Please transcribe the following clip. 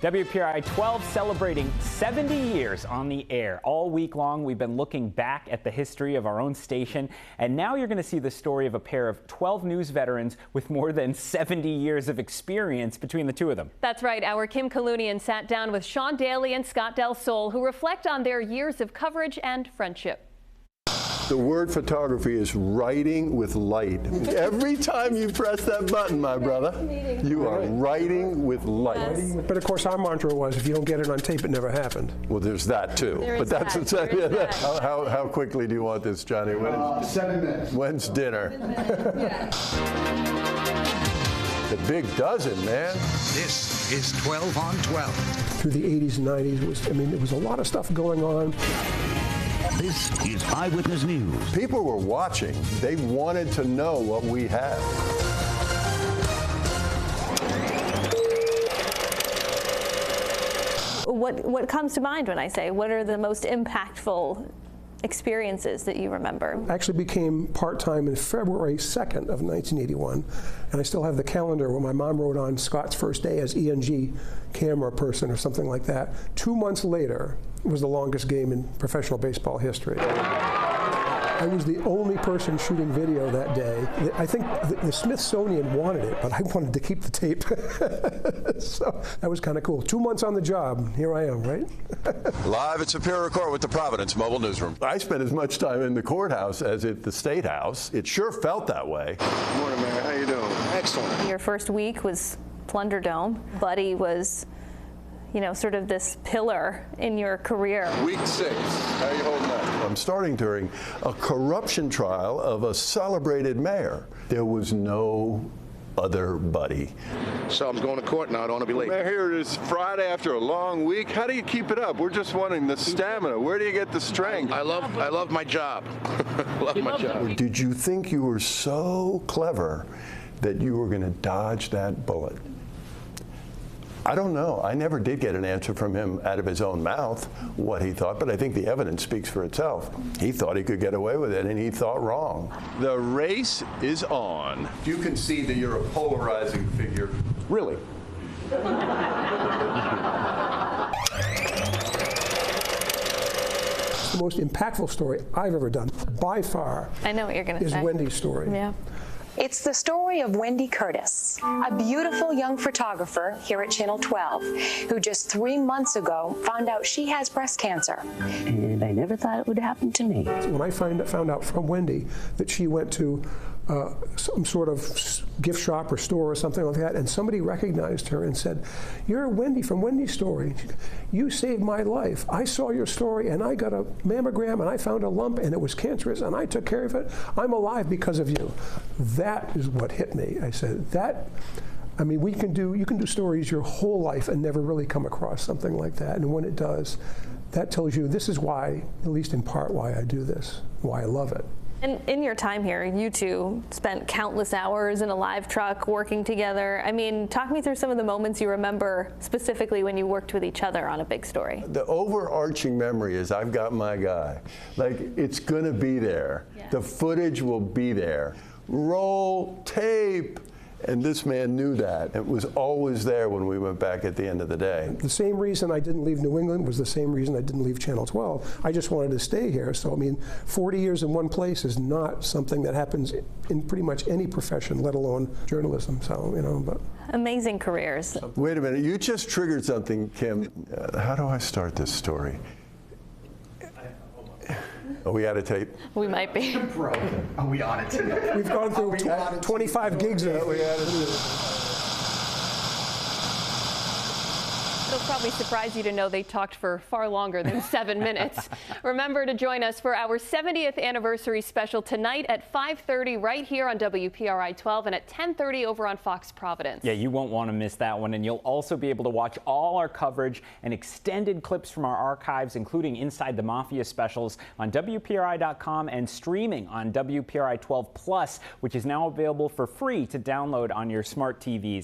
WPRI 12 celebrating 70 years on the air. All week long, we've been looking back at the history of our own station, and now you're going to see the story of a pair of 12 news veterans with more than 70 years of experience between the two of them. That's right. Our Kim Kalunian sat down with Sean Daly and Scott Del Sol, who reflect on their years of coverage and friendship. The word photography is writing with light. Every time you press that button, my brother, you are writing with light. Yes. But of course, our mantra was, if you don't get it on tape, it never happened. Well, there's that too. But that's how quickly do you want this, Johnny? 7 minutes. When's dinner? The big dozen, man. This is 12 on 12. Through the 80s and 90s, there was a lot of stuff going on. This is Eyewitness News. People were watching. They wanted to know what we had. What comes to mind when I say, what are the most impactful experiences that you remember? I actually became part-time in February 2nd of 1981, and I still have the calendar where my mom wrote on Scott's first day as ENG camera person or something like that. 2 months later was the longest game in professional baseball history. I was the only person shooting video that day. I think the Smithsonian wanted it, but I wanted to keep the tape. So that was kind of cool. 2 months on the job, here I am, right? Live at Superior Court with the Providence Mobile Newsroom. I spent as much time in the courthouse as at the State House. It sure felt that way. Good morning, Mayor. How you doing? Excellent. Your first week was Plunder Dome. Buddy was, sort of this pillar in your career. Week 6. How are you holding up? I'm starting during a corruption trial of a celebrated mayor. There was no other Buddy. So I'm going to court now. I don't want to be late. Mayor, here it is Friday after a long week. How do you keep it up? We're just wondering the stamina. Where do you get the strength? I love my job. Love my job. Did you think you were so clever that you were going to dodge that bullet? I don't know. I never did get an answer from him out of his own mouth what he thought, but I think the evidence speaks for itself. He thought he could get away with it, and he thought wrong. The race is on. You can see that you're a polarizing figure. Really? The most impactful story I've ever done, by far, I know what you're going to say. is Wendy's story. Yeah. It's the story of Wendy Curtis, a beautiful young photographer here at Channel 12, who just 3 months ago found out she has breast cancer. And I never thought it would happen to me. When I found out from Wendy that she went to some sort of gift shop or store or something like that, and somebody recognized her and said, "You're Wendy from Wendy's Story. You saved my life. I saw your story and I got a mammogram and I found a lump and it was cancerous and I took care of it. I'm alive because of you." That is what hit me. I said, you can do stories your whole life and never really come across something like that. And when it does, that tells you this is why, at least in part, why I do this, why I love it. And in your time here, you two spent countless hours in a live truck working together. Talk me through some of the moments you remember specifically when you worked with each other on a big story. The overarching memory is I've got my guy. It's going to be there. Yeah. The footage will be there. Roll tape. And this man knew that. It was always there when we went back at the end of the day. The same reason I didn't leave New England was the same reason I didn't leave Channel 12. I just wanted to stay here. So, 40 years in one place is not something that happens in pretty much any profession, let alone journalism. So, but. Amazing careers. Wait a minute. You just triggered something, Kim. How do I start this story? Are we out of tape? We might be. Are we on it today? We've gone through 25 gigs of it. It'll probably surprise you to know they talked for far longer than 7 minutes. Remember to join us for our 70th anniversary special tonight at 5:30 right here on WPRI 12 and at 10:30 over on Fox Providence. Yeah, you won't want to miss that one, and you'll also be able to watch all our coverage and extended clips from our archives, including Inside the Mafia specials on WPRI.com and streaming on WPRI 12 Plus, which is now available for free to download on your smart TVs.